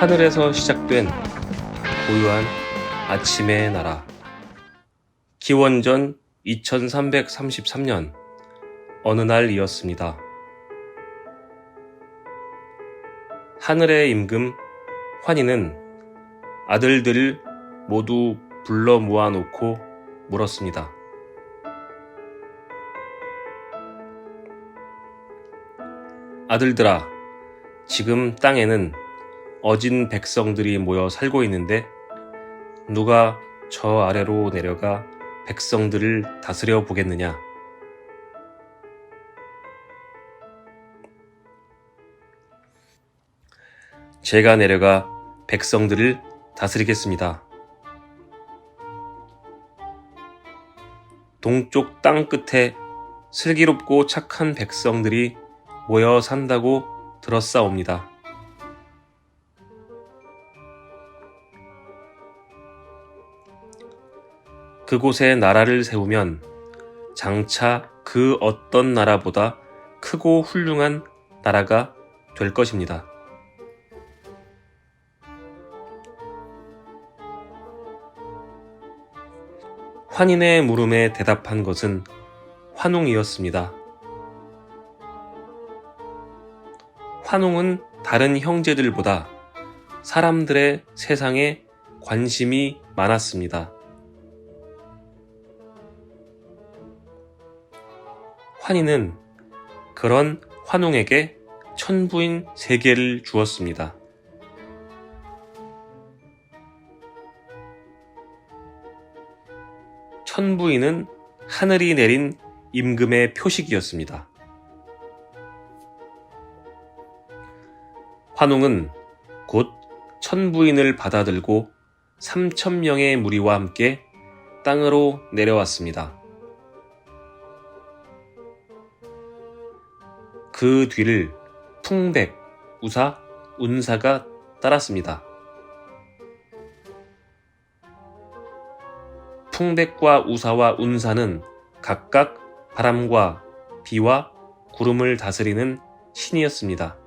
하늘에서 시작된 고요한 아침의 나라. 기원전 2333년 어느 날이었습니다. 하늘의 임금 환희는 아들들을 모두 불러 모아놓고 물었습니다. 아들들아, 지금 땅에는 어진 백성들이 모여 살고 있는데 누가 저 아래로 내려가 백성들을 다스려 보겠느냐? 제가 내려가 백성들을 다스리겠습니다. 동쪽 땅 끝에 슬기롭고 착한 백성들이 모여 산다고 들었사옵니다. 그곳에 나라를 세우면 장차 그 어떤 나라보다 크고 훌륭한 나라가 될 것입니다. 환인의 물음에 대답한 것은 환웅이었습니다. 환웅은 다른 형제들보다 사람들의 세상에 관심이 많았습니다. 환희는 그런 환웅에게 천부인 3개를 주었습니다. 천부인은 하늘이 내린 임금의 표식이었습니다. 환웅은 곧 천부인을 받아들고 3,000명의 무리와 함께 땅으로 내려왔습니다. 그 뒤를 풍백, 우사, 운사가 따랐습니다. 풍백과 우사와 운사는 각각 바람과 비와 구름을 다스리는 신이었습니다.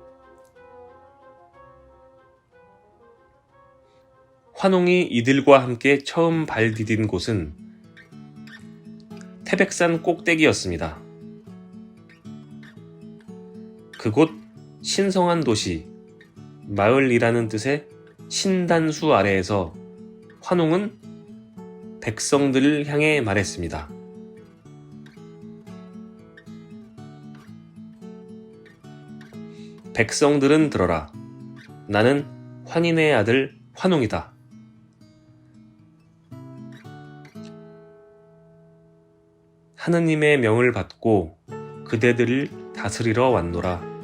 환웅이 이들과 함께 처음 발 디딘 곳은 태백산 꼭대기였습니다. 그곳 신성한 도시, 마을이라는 뜻의 신단수 아래에서 환웅은 백성들을 향해 말했습니다. 백성들은 들어라. 나는 환인의 아들 환웅이다. 하느님의 명을 받고 그대들을 다스리러 왔노라.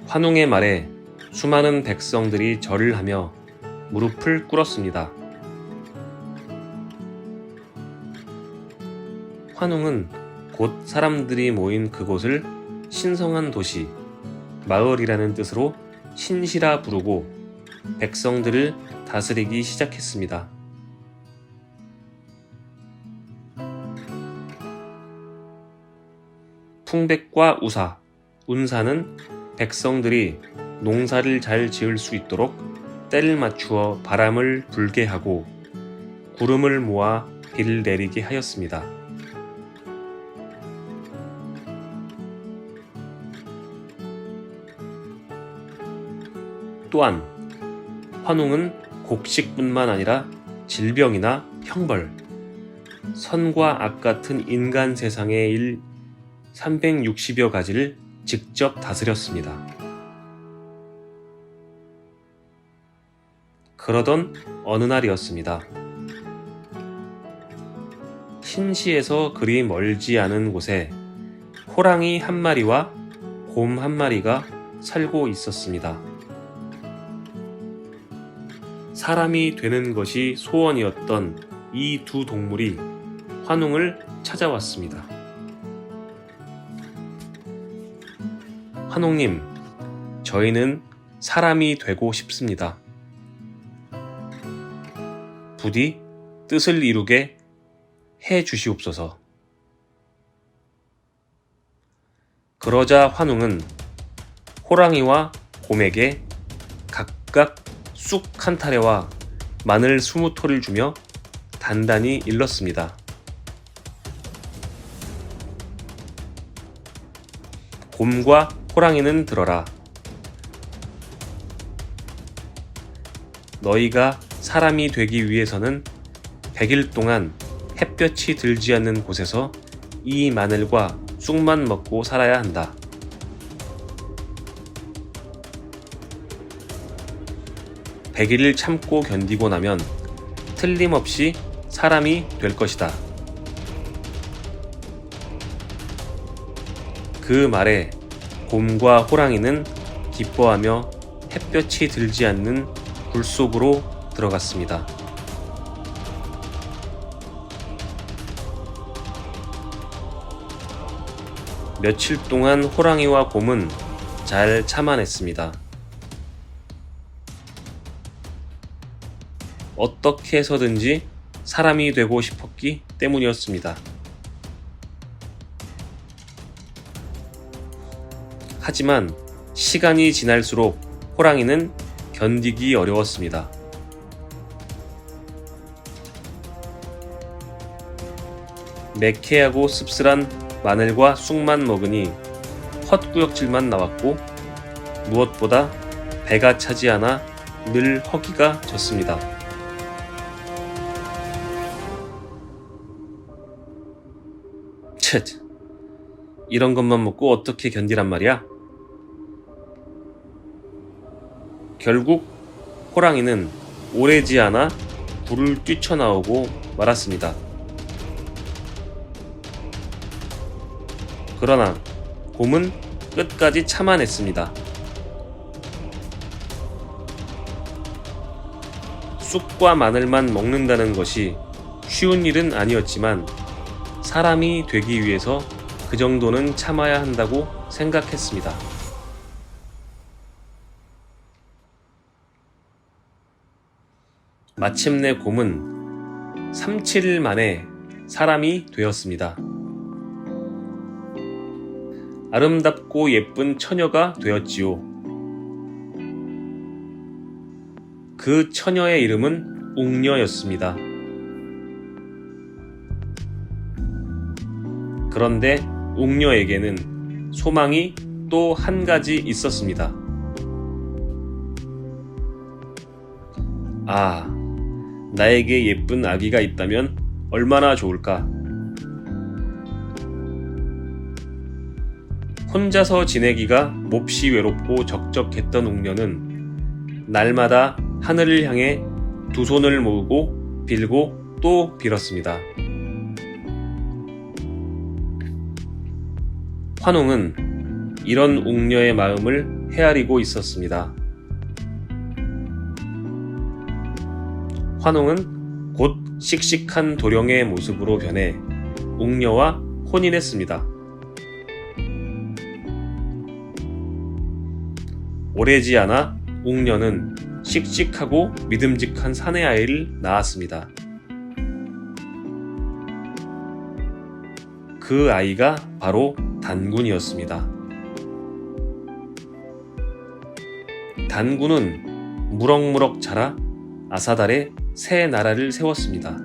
환웅의 말에 수많은 백성들이 절을 하며 무릎을 꿇었습니다. 환웅은 곧 사람들이 모인 그곳을 신성한 도시, 마을이라는 뜻으로 신시라 부르고 백성들을 다스리기 시작했습니다. 풍백과 우사, 운사는 백성들이 농사를 잘 지을 수 있도록 때를 맞추어 바람을 불게 하고 구름을 모아 비를 내리게 하였습니다. 또한 환웅은 곡식뿐만 아니라 질병이나 형벌, 선과 악 같은 인간 세상의 일 360여 가지를 직접 다스렸습니다. 그러던 어느 날이었습니다. 신시에서 그리 멀지 않은 곳에 호랑이 한 마리와 곰 한 마리가 살고 있었습니다. 사람이 되는 것이 소원이었던 이 두 동물이 환웅을 찾아왔습니다. 환웅님, 저희는 사람이 되고 싶습니다. 부디 뜻을 이루게 해 주시옵소서. 그러자 환웅은 호랑이와 곰에게 각각 쑥 한 타래와 마늘 20토를 주며 단단히 일렀습니다. 곰과 호랑이는 들어라. 너희가 사람이 되기 위해서는 100일 동안 햇볕이 들지 않는 곳에서 이 마늘과 쑥만 먹고 살아야 한다. 100일을 참고 견디고 나면 틀림없이 사람이 될 것이다. 그 말에 곰과 호랑이는 기뻐하며 햇볕이 들지 않는 굴 속으로 들어갔습니다. 며칠 동안 호랑이와 곰은 잘 참아냈습니다. 어떻게 해서든지 사람이 되고 싶었기 때문이었습니다. 하지만 시간이 지날수록 호랑이는 견디기 어려웠습니다. 매캐하고 씁쓸한 마늘과 쑥만 먹으니 헛구역질만 나왔고 무엇보다 배가 차지 않아 늘 허기가 졌습니다. 쳇! 이런 것만 먹고 어떻게 견디란 말이야? 결국 호랑이는 오래지 않아 굴을 뛰쳐나오고 말았습니다. 그러나 곰은 끝까지 참아냈습니다. 쑥과 마늘만 먹는다는 것이 쉬운 일은 아니었지만 사람이 되기 위해서 그 정도는 참아야 한다고 생각했습니다. 마침내 곰은 3-7일 만에 사람이 되었습니다. 아름답고 예쁜 처녀가 되었지요. 그 처녀의 이름은 웅녀였습니다. 그런데 웅녀에게는 소망이 또 한 가지 있었습니다. 아, 나에게 예쁜 아기가 있다면 얼마나 좋을까? 혼자서 지내기가 몹시 외롭고 적적했던 웅녀는 날마다 하늘을 향해 두 손을 모으고 빌고 또 빌었습니다. 환웅은 이런 웅녀의 마음을 헤아리고 있었습니다. 환웅은 곧 씩씩한 도령의 모습으로 변해 웅녀와 혼인했습니다. 오래지 않아 웅녀는 씩씩하고 믿음직한 사내 아이를 낳았습니다. 그 아이가 바로 단군이었습니다. 단군은 무럭무럭 자라 아사달에 새 나라를 세웠습니다.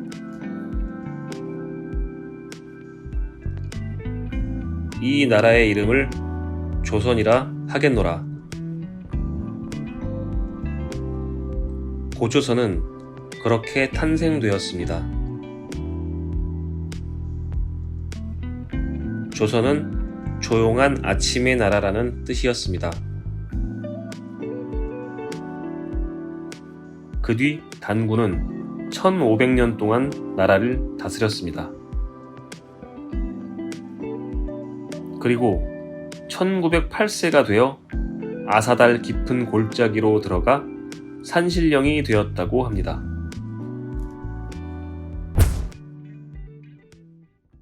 이 나라의 이름을 조선이라 하겠노라. 고조선은 그렇게 탄생되었습니다. 조선은 조용한 아침의 나라라는 뜻이었습니다. 그 뒤 단군은 1500년 동안 나라를 다스렸습니다. 그리고 1908세가 되어 아사달 깊은 골짜기로 들어가 산신령이 되었다고 합니다.